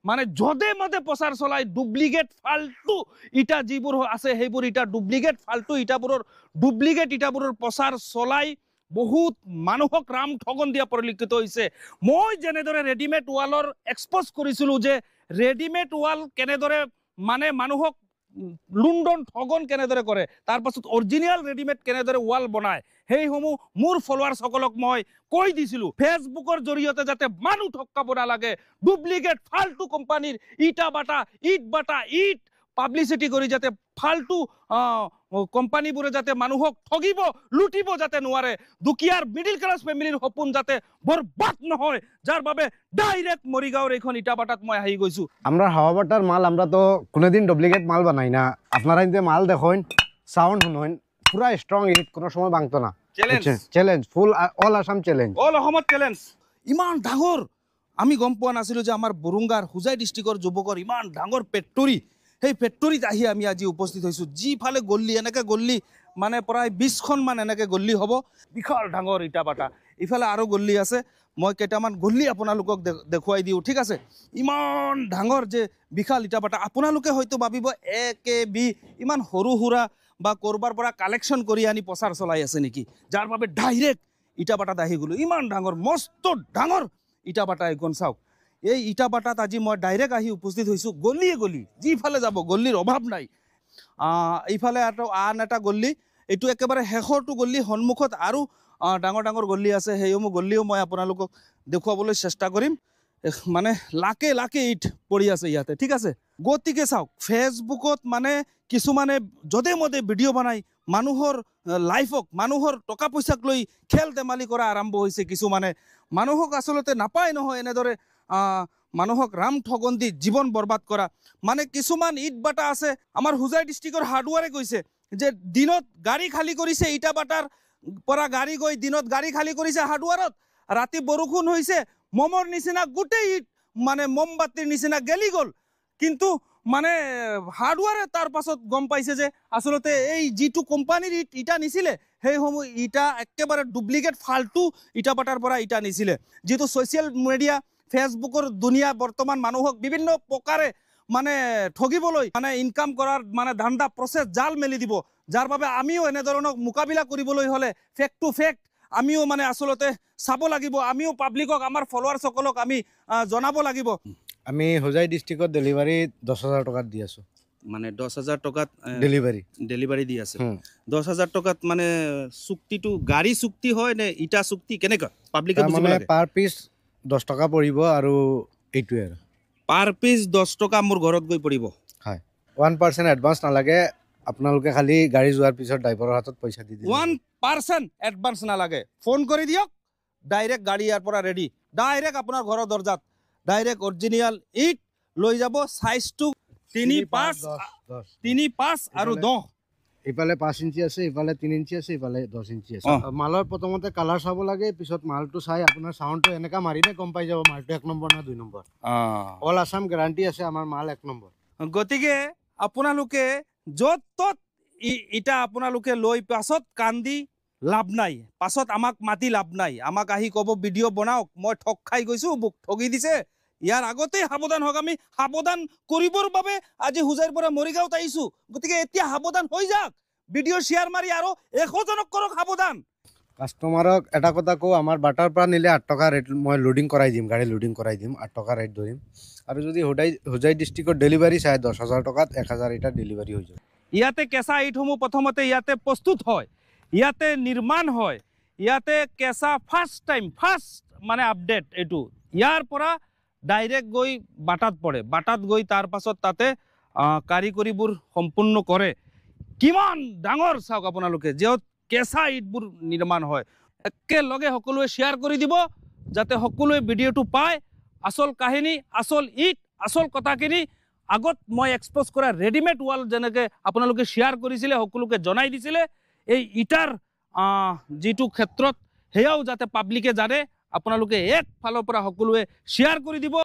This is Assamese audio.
মানে যদে মদে প্ৰচাৰ চলাই ডুপ্লিকেট ফাল্টু ইটা যিবোৰ আছে সেইবোৰ ইটা ডুপ্লিকেট ফাল্টু ইটাবোৰৰ ডুপ্লিকেট ইটাবোৰৰ প্ৰচাৰ চলাই বহুত মানুহক ৰাম ঠগন দিয়া পৰিলক্ষিত হৈছে। মই যেনেদৰে ৰেডিমেড ৱালৰ এক্সপ'জ কৰিছিলোঁ যে ৰেডিমেড ৱাল কেনেদৰে মানে মানুহক লুণ্ডন ঠগন কেনেদৰে কৰে, তাৰ পাছত অৰিজিনেল ৰেডিমেড কেনেদৰে ৱাল বনায় সেইসমূহ মোৰ ফলোৱাৰ্ছসকলক মই কৈ দিছিলোঁ। ফেচবুকৰ জৰিয়তে যাতে মানুহ ঠগাব নালাগে, ডুপ্লিকেট ফাল্টু কোম্পানীৰ ইটা বাটা ইট পাব্লিচিটি কৰি যাতে ফাল্টু কোম্পানীবোৰে যাতে মানুহক ঠগিব লুটিব যাতে নোৱাৰে, দুখীয়াৰ মিডিল ক্লাছ ফেমিলিৰ সপোন যাতে বৰবাদ নহয়, যার বাবে ডাইরেক্ট মরিগাঁওর এখন ইটাবাটাত মই আহি গৈছো। আমরা হাওয়া বাটার মাল আমরা তো কোনোদিন ডুপ্লিকেট মাল বানাই না, আপনারা যে মাল দেখেন সাউন্ড শুনেন পুরা স্ট্রং হিট, কোনো সময় ভাঙতো না। চ্যালেঞ্জ ফুল অল আসাম চ্যালেঞ্জ, অল অসমত চ্যালেঞ্জ। ইমান ডাঙৰ আমি গম পোৱা নাছিলো যে আমাৰ বৰুঙ্গাৰ হুজাই ডিষ্ট্ৰিক্টৰ যুৱকৰ ইমান ডাঙৰ ফেক্টৰী, সেই ফেক্টৰীত আহি আমি আজি উপস্থিত হৈছোঁ। যিফালে গল্লি এনেকৈ গল্লি মানে প্ৰায় 20খন মান এনেকৈ গল্লি হ'ব, বিশাল ডাঙৰ ইটাবাটা। ইফালে আৰু গল্লি আছে, মই কেইটামান গল্লি আপোনালোকক দেখুৱাই দিওঁ, ঠিক আছে। ইমান ডাঙৰ যে বিশাল ইটাবাটা, আপোনালোকে হয়তো ভাবিব AKB ইমান সৰু সুৰা বা ক'ৰবাৰ পৰা কালেকশ্যন কৰি আনি প্ৰচাৰ চলাই আছে নেকি, যাৰ বাবে ডাইৰেক্ট ইটাবাটাত আহি গ'লোঁ। ইমান ডাঙৰ মস্ত ডাঙৰ ইটাবাটা এখন চাওক। এই ইটাবাটাত আজি মই ডাইৰেক্ট আহি উপস্থিত হৈছোঁ। গলিয়ে গলি যিফালে যাব গল্লিৰ অভাৱ নাই। এইফালে আৰু আন এটা গল্লি, এইটো একেবাৰে শেষৰটো গল্লি, সন্মুখত আৰু ডাঙৰ ডাঙৰ গল্লি আছে, সেইসমূহ গল্লিও মই আপোনালোকক দেখুৱাবলৈ চেষ্টা কৰিম। মানে লাখে লাখে ইট পৰি আছে ইয়াতে, ঠিক আছে। গতিকে চাওক, ফেচবুকত মানে কিছুমানে যধে মধে ভিডিঅ' বনাই মানুহৰ লাইফক, মানুহৰ টকা পইচাক লৈ খেল ধেমালি কৰা আৰম্ভ হৈছে। কিছুমানে মানুহক আচলতে নাপায় নহয় এনেদৰে মানুহক ৰাম ঠগন দি জীৱন বৰবাদ কৰা। মানে কিছুমান ইট বাটা আছে, আমাৰ হুজাই ডিষ্ট্ৰিক্টৰ হাৰ্ডৱাৰে কৈছে যে দিনত গাড়ী খালী কৰিছে, ইটাবাটাৰ পৰা গাড়ী গৈ দিনত গাড়ী খালী কৰিছে হাৰ্ডৱাৰত, ৰাতি বৰষুণ হৈছে, মমৰ নিচিনা গোটেই ইট মানে মমবাতিৰ নিচিনা গেলি গ'ল। কিন্তু মানে হাৰ্ডৱাৰে তাৰ পাছত গম পাইছে যে আচলতে এই যিটো কোম্পানীৰ ইটা নিছিলে সেইসমূহ ইটা একেবাৰে ডুপ্লিকেট ফাল্টু ইটাবাটাৰ পৰা ইটা নিছিলে। যিটো ছ'চিয়েল মিডিয়া ফেচবুকৰ দুনিয়া বৰ্তমান মানুহক বিভিন্ন প্ৰকাৰে মানে ঠগিবলৈ মানে ইনকাম কৰাৰ মানে ধান্দা প্ৰচেছ জাল মেলি দিব, যাৰ বাবে আমিও এনেধৰণক মোকাবিলা কৰিবলৈ হ'লে ফেক্ট টু ফেক্ট আমিও মানে আচলতে চাব লাগিব, আমিও পাব্লিকক আমাৰ ফলোৱাৰ্ছসকলক আমি জনাব লাগিব। আমি হুজাই ডিষ্ট্ৰিক্টত ডেলিভাৰী 10,000 টকাত দি আছোঁ। মানে 10,000 টকাত ডেলিভাৰী দি আছে। 10,000 টকাত মানে চুক্তিটো গাড়ী চুক্তি হয় নে ইটা চুক্তি, কেনেকুৱা পাব্লিকে বুজিব লাগে? পাৰ পিচ 10 টকা পৰিব আৰু এইটোৱে আৰু পাৰ পিচ 10 টকা মোৰ ঘৰত গৈ পৰিব। হয়, 1% এডভান্স নালাগে, আপোনালোকে খালি গাড়ী যোৱাৰ পিছত ড্ৰাইভাৰৰ হাতত পইচা দি দিব। 1% এডভান্স নালাগে, ফোন কৰি দিয়ক, ডাইৰেক্ট গাড়ী ইয়াৰ পৰা ৰেডি, ডাইৰেক্ট আপোনাৰ ঘৰৰ দৰ্জাত ডাইৰেক্ট অৰিজিনেল ইট লৈ যাব। সাইজটো 3.5 আৰু 10, ইফালে 5 ইঞ্চি আছে, ইফালে 3 ইঞ্চি আছে, ইফালে 10 ইঞ্চি আছে। মালৰ প্ৰথমতে কালাৰ চাব লাগে, পিছত মালটো চাই আপোনাৰ চাউণ্ডটো এনেকা মাৰিলে গম পাই যাব মালটো 1 নম্বৰ না 2 নম্বৰ। অল আছাম গ্যাৰাণ্টি আছে আমাৰ মাল 1 নম্বৰ। গতিকে আপোনালোকে য'ত ত'ত ইটা আপোনালোকে লৈ পাছত কান্দি লাভ নাই, পাছত আমাক মাতি লাভ নাই। আমাক আহি ক'ব ভিডিঅ' বনাওক, মই ঠগ খাই গৈছোঁ, মোক ঠগি দিছে। ইয়াৰ আগতেই সাৱধান হওক, আমি সাৱধান কৰিবৰ বাবে আজি হুজাইৰ পৰা মৰিগাঁৱত আহিছোঁ। গতিকে এতিয়া সাৱধান হৈ যাওক, ভিডিঅ' শ্বেয়াৰ মাৰি আৰু 100 জনক কৰক সাৱধান। কাষ্টমাৰক এটা কথা কওঁ, আমাৰ বাটাৰ পৰা নিলে 8 টকা ৰেট মই লোডিং কৰাই দিম, গাড়ী লোডিং কৰাই দিম, 8 টকা ৰেট ধৰিম। আৰু যদি হুজাই ডিষ্ট্ৰিক্টত ডেলিভাৰী চাই 10,000 টকাত 1,000 ইটা ডেলিভাৰী হৈ যাব। ইয়াতে কেঁচা ইটসমূহ প্ৰথমতে ইয়াতে প্ৰস্তুত হয়, ইয়াতে নিৰ্মাণ হয়, ইয়াতে কেঁচা ফাৰ্ষ্ট মানে আপডেট এইটো, ইয়াৰ পৰা ডাইৰেক্ট গৈ বাটাত পৰে, বাটাত গৈ তাৰ পাছত তাতে কাৰিকৰীবোৰ সম্পূৰ্ণ কৰে। কিমান ডাঙৰ চাওক আপোনালোকে, য'ত কেঁচা ইটবোৰ নিৰ্মাণ হয়। একেলগে সকলোৱে শ্বেয়াৰ কৰি দিব যাতে সকলোৱে ভিডিঅ'টো পায়। আচল কাহিনী, আচল ইট, আচল কথাখিনি আগত মই এক্সপ'জ কৰা ৰেডিমেড ৱাল যেনেকৈ আপোনালোকে শ্বেয়াৰ কৰিছিলে, সকলোকে জনাই দিছিলে, এই ইটাৰ যিটো ক্ষেত্ৰত সেয়াও যাতে পাব্লিকে জানে, আপোনালোকে এক ফালৰ পৰা সকলোৱে শ্বেয়াৰ কৰি দিব।